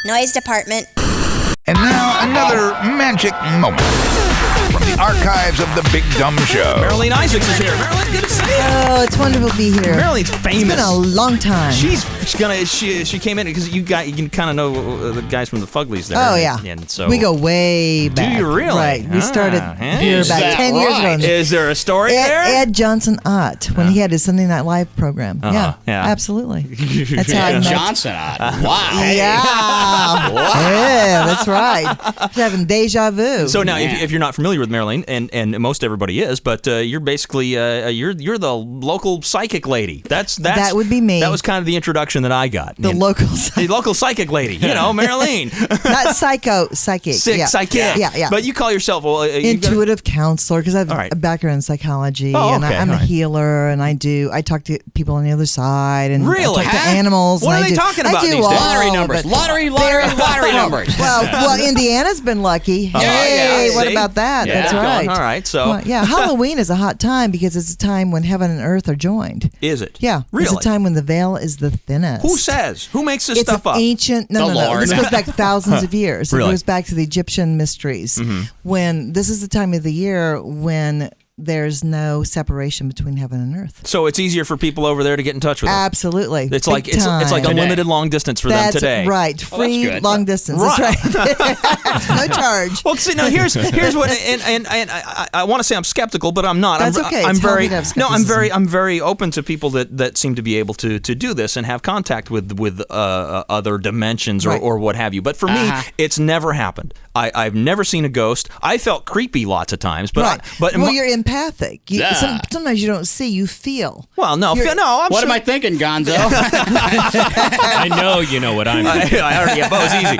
Noise department. And now, another magic moment from the archives of The Big Dumb Show. Marilene Isaacs is here. Marilene, good to see you. Oh, it's wonderful to be here. Marilene's famous. It's been a long time. She came in because you can kind of know the guys from the Fuglies there. Oh, yeah. And so we go way back. Do you really? Right. We started here Is about that 10 years ago. Is there a story there? Ed Johnson Ott, when he had his Sunday Night Live program. Yeah. Absolutely. That's how I met. Johnson. Wow. Yeah. Yeah, that's right. She's having deja vu. So now, if you're not familiar with Marilene, and most everybody is, but you're basically you're the local psychic lady. That would be me. That was kind of the introduction that I got. The local psychic lady. You know, Marilene. Not psychic. Psychic. Yeah. But you call yourself intuitive counselor, because I have a background in psychology, and I'm a healer, and I talk to people on the other side, and really? I talk to animals. What are they talking about these days? Lottery numbers. Lottery numbers. Well, Indiana's been lucky. Hey, what about that? Yeah. That's right. All right, so Halloween is a hot time because it's a time when heaven and earth are joined. Is it? Yeah, really? It's a time when the veil is the thinnest. Who says? Who makes this stuff up? It's ancient. No. This goes back thousands of years. Really? It goes back to the Egyptian mysteries. When this is the time of the year when there's no separation between heaven and earth. So it's easier for people over there to get in touch with us. Absolutely. It's like unlimited long distance for them today. That's right. Free long distance. Right. That's right. No charge. Well, see, now here's what, and I want to say I'm skeptical, but I'm not. That's okay. I'm very open to people that seem to be able to do this and have contact with other dimensions or what have you. But for me, it's never happened. I've never seen a ghost. I felt creepy lots of times, but you're empathic. Sometimes you don't see, you feel. Well, no. What am I thinking, Gonzo? I know you know what I'm thinking. I already get bows easy.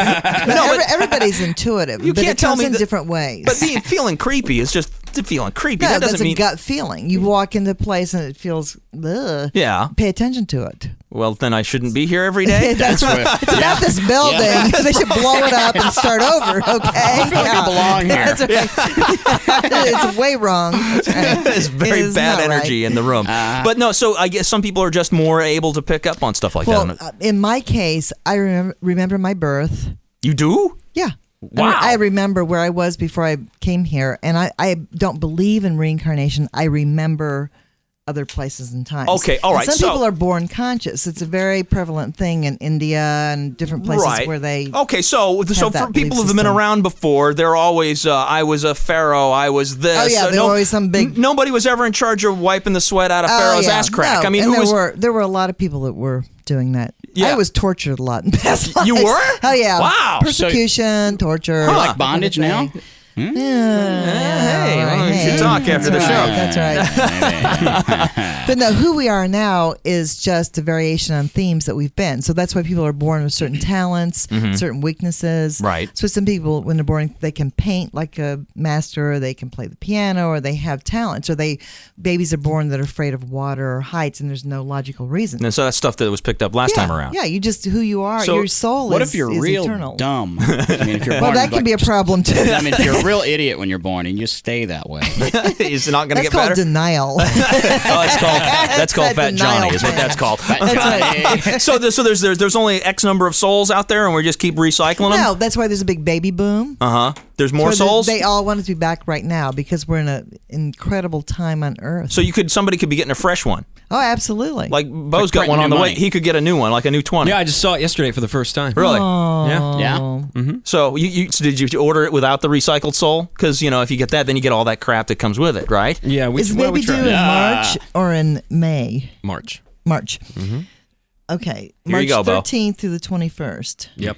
Everybody's intuitive. You can't tell me in different ways. But feeling creepy is just feeling creepy. No, that doesn't that's mean a gut feeling. You walk into a place and it feels, ugh. Yeah. Pay attention to it. Well, then I shouldn't be here every day. It's about this building. Yeah. They should blow it up and start over, okay? I feel like I belong here. It's way wrong. It's very bad energy in the room. But no, so I guess some people are just more able to pick up on stuff like that. In my case, I remember my birth. You do? Yeah. Wow. I remember where I was before I came here, and I don't believe in reincarnation. I remember other places and times. Okay, all right. And some people are born conscious. It's a very prevalent thing in India and different places where they. Okay, so for people who've been around before, they're always I was a pharaoh, I was this. Oh yeah, there were always some big. Nobody was ever in charge of wiping the sweat out of Pharaoh's ass crack. No. I mean, there were a lot of people that were doing that. Yeah. I was tortured a lot in past lives. You were? Oh yeah. Wow. Persecution, torture. Like bondage now? Hey, we should talk after the show. That's right. But no, who we are now is just a variation on themes that we've been. So that's why people are born with certain talents, certain weaknesses. Right. So some people, when they're born, they can paint like a master, or they can play the piano, or they have talents, or babies are born that are afraid of water or heights, and there's no logical reason. And so that's stuff that was picked up last time around. Yeah, you just who you are. So your soul what is if you're real eternal. dumb? I mean, if you're born that can be a problem too. I mean, if you're a real idiot when you're born and you stay that way. It's not going to get That's called better? denial. That's called Fat denial Johnny is what that's called. That's right. So there's only X number of souls out there, and we just keep recycling them? No, that's why there's a big baby boom. There's more souls? They all want to be back right now because we're in an incredible time on Earth. So somebody could be getting a fresh one. Oh, absolutely. Like Bo's got one on the way. He could get a new one, like a new 20. Yeah, I just saw it yesterday for the first time. Really? Oh. Yeah. Mm-hmm. So did you order it without the recycled soul? Because if you get that, then you get all that crap that comes with it, right? Yeah. Is baby due in March or in May? March. Mm-hmm. Okay. Here March you go, 13th through the 21st. Yep.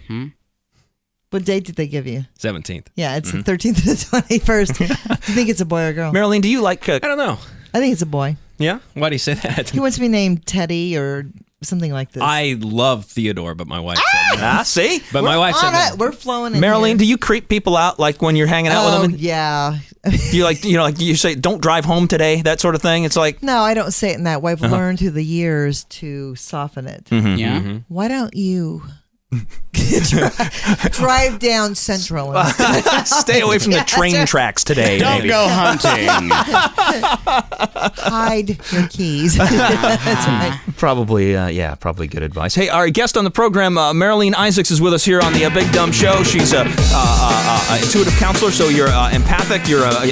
What date did they give you? 17th. Yeah, it's the 13th to the 21st. You think it's a boy or a girl? Marilene, do you like... I don't know. I think it's a boy. Yeah? Why do you say that? He wants to be named Teddy or something like this. I love Theodore, but my wife said no. See? But my wife said no. We're flowing in Marilene, here. do you creep people out like when you're hanging out with them? Yeah. Do you like you say, don't drive home today, that sort of thing? It's like... No, I don't say it in that way. I've learned through the years to soften it. Yeah. Why don't you Drive down Central. Stay away from the train tracks today. Don't maybe. go hunting. Hide your keys. That's right. Probably good advice. Hey, our guest on the program, Marilene Isaacs, is with us here on the Big Dumb Show. She's a intuitive counselor, so you're empathic.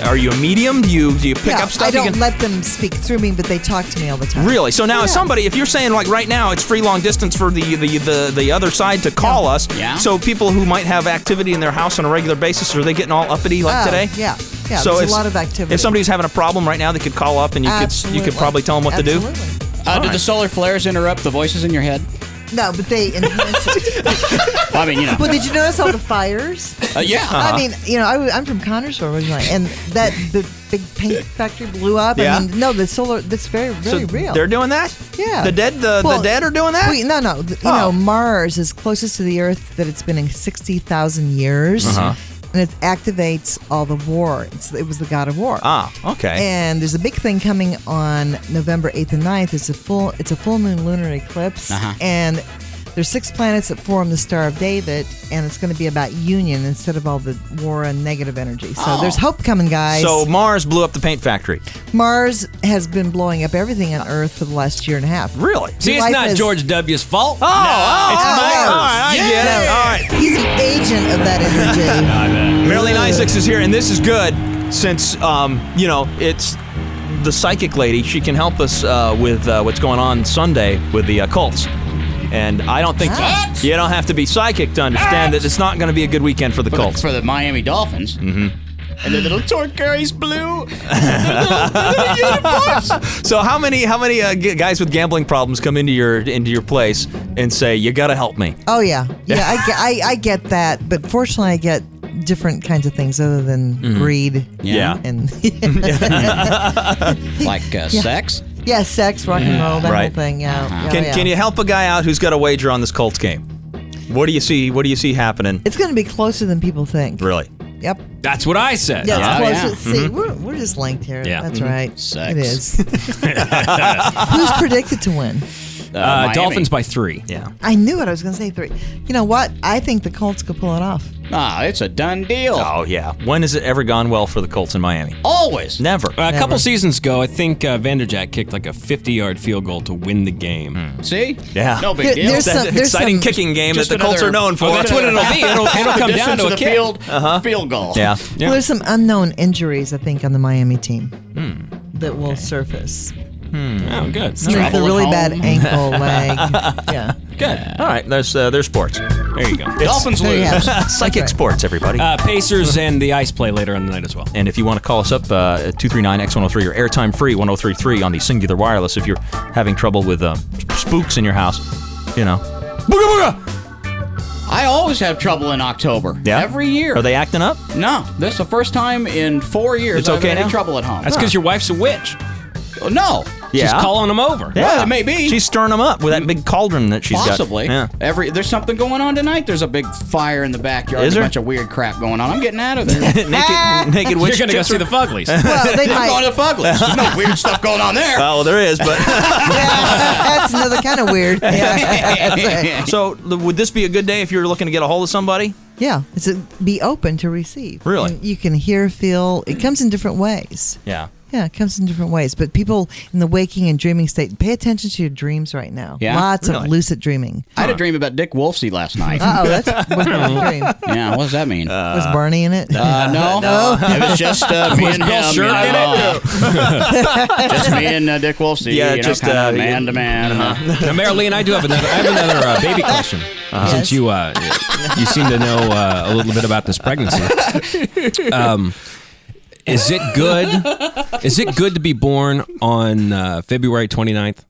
Are you a medium? Do you pick up stuff? I don't let them speak through me, but they talk to me all the time. Really? So now, if you're saying like right now, it's free long distance for the other side to call us. Yeah. So people who might have activity in their house on a regular basis, are they getting all uppity like today? Yeah. So there's a lot of activity. If somebody's having a problem right now, they could call up and you could probably tell them what to do. Did the solar flares interrupt the voices in your head? No, but they enhance it. Well, I mean, Well, did you notice all the fires? Yeah. I mean, I'm from Connersville originally, and the big paint factory blew up. Yeah. I mean, no, the solar, that's very real. They're doing that? Yeah. The dead are doing that? No. You know, Mars is closest to the Earth that it's been in 60,000 years. And it activates all the war. It was the god of war. Ah, okay. And there's a big thing coming on November 8th and 9th. It's a full moon lunar eclipse. And there's 6 planets that form the Star of David, and it's going to be about union instead of all the war and negative energy. So there's hope coming, guys. So Mars blew up the paint factory. Mars has been blowing up everything on Earth for the last year and a half. Really? See, it's not George W.'s fault. It's Mars. All right, I get it. All right. He's an agent of that energy. Marilene Isaacs is here, and this is good since, it's the psychic lady. She can help us with what's going on Sunday with the cults. And I don't think you don't have to be psychic to understand that it's not going to be a good weekend for the Colts. For the Miami Dolphins. Mm-hmm. And the little torque carries blue. So how many guys with gambling problems come into your place and say, you got to help me? Oh, yeah. Yeah, I get that. But fortunately, I get different kinds of things other than greed. Yeah. And like sex? Yeah, sex, rock and roll, that whole thing. Yeah. Can you help a guy out who's got a wager on this Colts game? What do you see happening? It's going to be closer than people think. Really? Yep. That's what I said. Yeah, it's closer. See, we're just linked here. Yeah. That's right. Sex. It is. Who's predicted to win? Dolphins by 3. Yeah. I knew it. I was going to say 3. You know what? I think the Colts could pull it off. It's a done deal. Oh, yeah. When has it ever gone well for the Colts in Miami? Always. Never. A couple seasons ago, I think Vanderjagt kicked like a 50-yard field goal to win the game. See? Yeah. No big deal. There's That some- exciting kicking game that just the Colts are another- known for. Well, that's what it'll be. It'll come down to a the kick. field goal. Yeah. Well, there's some unknown injuries, I think, on the Miami team that will surface. Oh, good. Some like a Travel really at bad home. ankle, leg. Yeah. Good. All right. There's sports. There you go. Dolphins There you lose. have it. Psychic That's right. sports, everybody. Pacers and the Ice play later on the night as well. And if you want to call us up, 239-X103 or airtime free 1033 on the Singular Wireless if you're having trouble with spooks in your house, Booga booga! I always have trouble in October. Yeah? Every year. Are they acting up? No. This is the first time in 4 years It's I've okay had any now? trouble at home. That's because your wife's a witch. No. She's calling them over. Yeah. Well, it may be. She's stirring them up with that big cauldron that she's Possibly. got. Yeah. There's something going on tonight. There's a big fire in the backyard. Is There's a there? bunch of weird crap going on. I'm getting out of there. naked witch. You're going to go see the Fuglies. Well, they I'm might. going to Fuglies. There's no weird stuff going on there. Oh, there is, but That's another kind of weird. Yeah. That's right. so would this be a good day if you're looking to get a hold of somebody? Yeah, it's be open to receive. Really? And you can hear, feel. It comes in different ways. Yeah. Yeah, it comes in different ways. But people in the waking and dreaming state, pay attention to your dreams right now. Yeah? Lots Really? of lucid dreaming. I had a dream about Dick Wolfsey last night. That's what a dream. Yeah, what does that mean? Was Barney in it? No. It was just me and him. Shirk in Just me and Dick Wolfsey. Yeah, just just, man to man. Now, Marilene, I have another baby question. Since you seem to know a little bit about this pregnancy. Is it good? Is it good to be born on February 29th?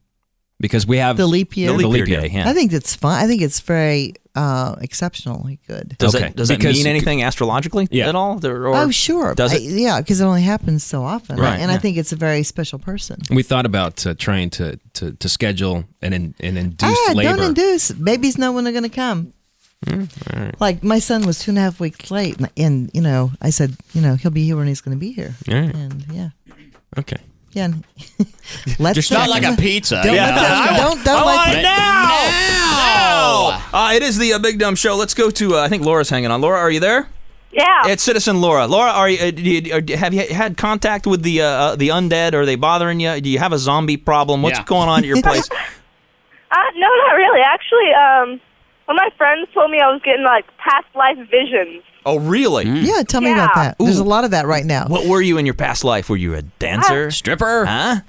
Because we have The leap year? The leap year day, yeah. I think it's fun. I think it's very exceptionally good. Does Okay, it does it because- mean anything astrologically Yeah. at all? Or Oh, sure. Does it? Yeah, because it only happens so often. Right, And yeah. I think it's a very special person. We thought about trying to schedule an induced labor. Don't induce. Babies know when they're going to come. Like my son was 2.5 weeks late, and I said, he'll be here when he's going to be here. All right. And yeah, Okay. Yeah. Let's Just Not like a pizza. Don't yeah. let them, don't let them. Now. It is the Big Dumb Show. Let's go to, I think Laura's hanging on. Laura, are you there? Yeah. It's Citizen Laura. Laura, have you had contact with the undead? Are they bothering you? Do you have a zombie problem? What's going on at your place? No, not really. Actually, one of my friends told me I was getting like past life visions. Oh, really? Yeah, tell me about that. There's a lot of that right now. What were you in your past life? Were you a dancer? Stripper? Huh?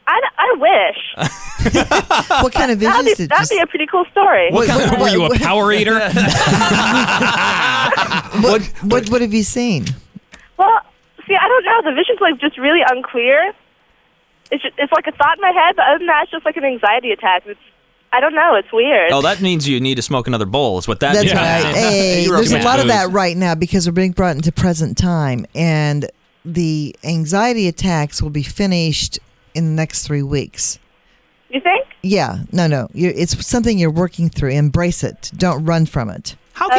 I wish. What kind of visions did That'd be a pretty cool story. Were you a power eater? What have you seen? Well, see, I don't know. The vision's like just really unclear. It's like a thought in my head, but other than that, it's just like an anxiety attack. I don't know. It's weird. Oh, that means you need to smoke another bowl. Is what that That's means. right. Hey, there's a lot of that right now because we're being brought into present time, and the anxiety attacks will be finished in the next 3 weeks. You think? Yeah. No. It's something you're working through. Embrace it. Don't run from it. How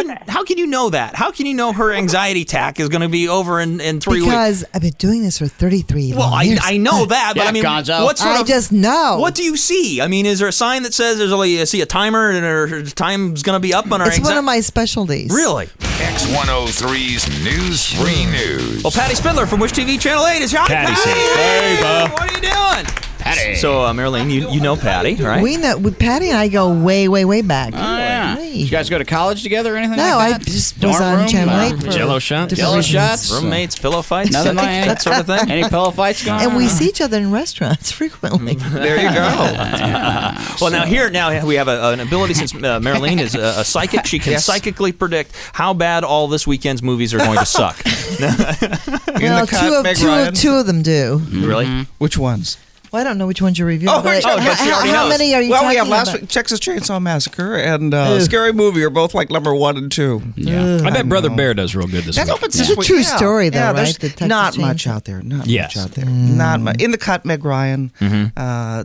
can you know that? How can you know her anxiety attack is going to be over in 3 weeks? Because I've been doing this for 33 Well, years. I know that, but Yeah, I mean, Gonzo. what sort I of, just know. what do you see? I mean, is there a sign that says there's only see a timer and her time's going to be up on her It's anxiety? one of my specialties. Really? X103's News Free News. Well, Patty Spindler from Wish TV Channel 8 is here. Patty says, Hey, "Hey, bub." what are you doing? Patty. So, Marilene, you know Patty, right? We know. Patty and I go way, way, way back. Oh, yeah. Hey. Did you guys go to college together or anything No, like I that? just was Dorm on room? Channel 8 for Jello shots? different Jello reasons. shots? Roommates, pillow fights, Nothing like that sort of thing. Any pillow fights going on? And we see each other in restaurants frequently. There you go. Well, now we have an ability since Marilene is a psychic. She can psychically predict how bad all this weekend's movies are going to suck. Well, two of them do. Really? Which ones? Well, I don't know which ones you're reviewing. Oh, but but she already how knows. many are you Well, talking we have last about? week Texas Chainsaw Massacre and Scary Movie are both like number 1 and 2. Yeah. I bet Brother Bear does real good this That week. opens It's this a week. true story, though, yeah, right? there's The Texas not much Chainsaw. out there. Not Yes. much out there. Not much. In the cut, Meg Ryan.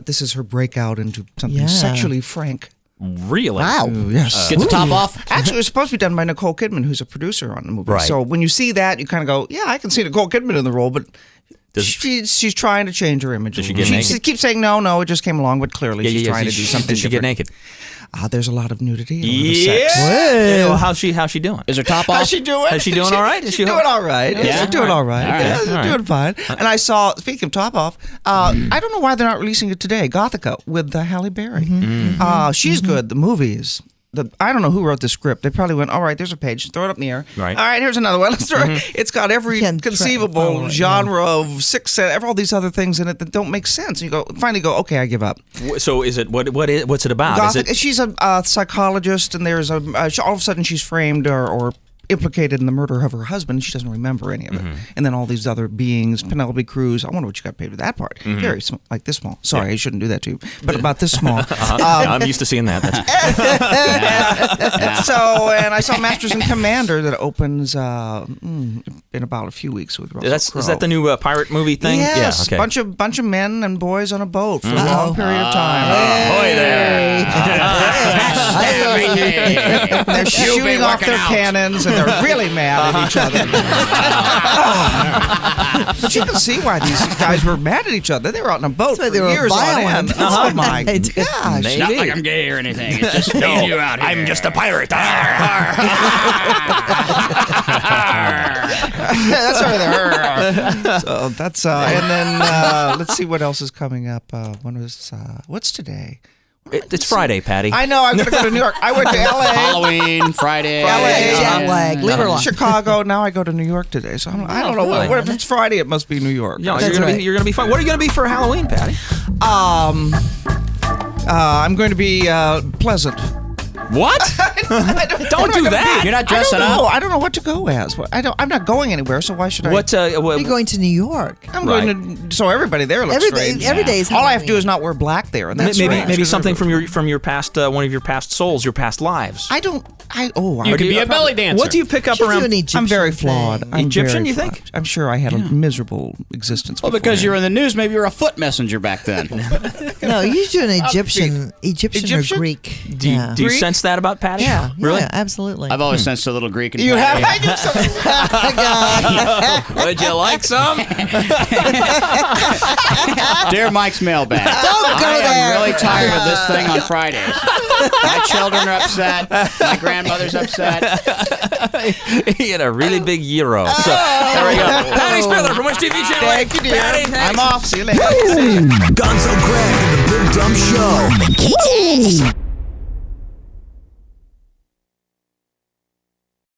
This is her breakout into something Yeah. sexually frank. Really? Wow. Yes. Get the top off. Actually, it was supposed to be done by Nicole Kidman, who's a producer on the movie. Right. So when you see that, you kind of go, yeah, I can see Nicole Kidman in the role, but she's trying to change her image. Does she a little. get naked? She keeps saying, no, it just came along, but clearly she's trying to do something Did she get different. naked? There's a lot of nudity. A lot of Yeah. sex. Yeah, well, how's she doing? Is her top off? How's she doing? Is she doing all right? She's doing all right. Yeah? She's doing all right. All right. Yeah, she's All right. doing fine. And I saw, speaking of top off, I don't know why they're not releasing it today, Gothica, with Halle Berry. She's good. The movie is... I don't know who wrote the script. They probably went, all right, there's a page. Throw it up in the air. Right. All right, here's another one. Let's throw it. It's got every Can't conceivable follow it, genre of Sixth Sense, all these other things in it that don't make sense. And you finally go, okay, I give up. So is it what's it about? Gothic, Is it she's a psychologist, and there's all of a sudden she's framed or implicated in the murder of her husband, and she doesn't remember any of it. And then all these other beings, Penelope Cruz. I wonder what you got paid with that part. Very like this small. Sorry, I shouldn't do that to you, but about this small. I'm used to seeing that. That's, So, and I saw Masters and Commander that opens in about a few weeks with Russell Crowe. is that the new pirate movie thing? Yes, Yeah. Okay. bunch of men and boys on a boat for a long period of time. Ahoy there! They're shooting off their cannons and they're really mad at each other. But you can see why these guys were mad at each other. They were out on a boat why for they were years on violent. end. Oh my Right. gosh. Maybe. Not like I'm gay or anything. It's just need you out here. I'm just a pirate. That's right there. So that's and then let's see what else is coming up. What's today? It's Friday, Patty. I know. I'm going to go to New York. I went to L.A. Halloween, Friday. Jet lag. Leave her alone. Chicago. Now I go to New York today. So I don't know. really? What if it's Friday? It must be New York. Yeah, That's right. you're gonna be fine. What are you gonna be for Halloween, Patty? I'm going to be pleasant. What? Don't do that. You're not dressing up. I don't know what to go as. I'm not going anywhere, so why should I? What? You're going to New York. I'm going to. So everybody there looks strange. Every day is All I have to do Halloween. is not wear black there, and that's Maybe strange. something from your past one of your past souls, your past lives. I don't. You could be a belly dancer. What do you pick up Should do around? an Egyptian I'm very thing. flawed. I'm Egyptian, very you think? flawed. I'm sure I had a miserable existence. Well, because you're in the news, maybe you're a foot messenger back then. No, you do an Egyptian or Egyptian? Greek. Do you Yeah. sense sensed that about Patty? Yeah, Really? yeah, absolutely. I've always sensed a little Greek in You have? Patty. Would you like some? Dear Mike's mailbag. Don't go I there. am really tired of this thing on Fridays. My children are upset. My grandmother's upset. He had a really big euro. So there we go. Patty Spiller from Which TV Channel? Thank you, dear. Patty, thanks. I'm off. See you later. Gonzo Greg and the Big Dumb Show.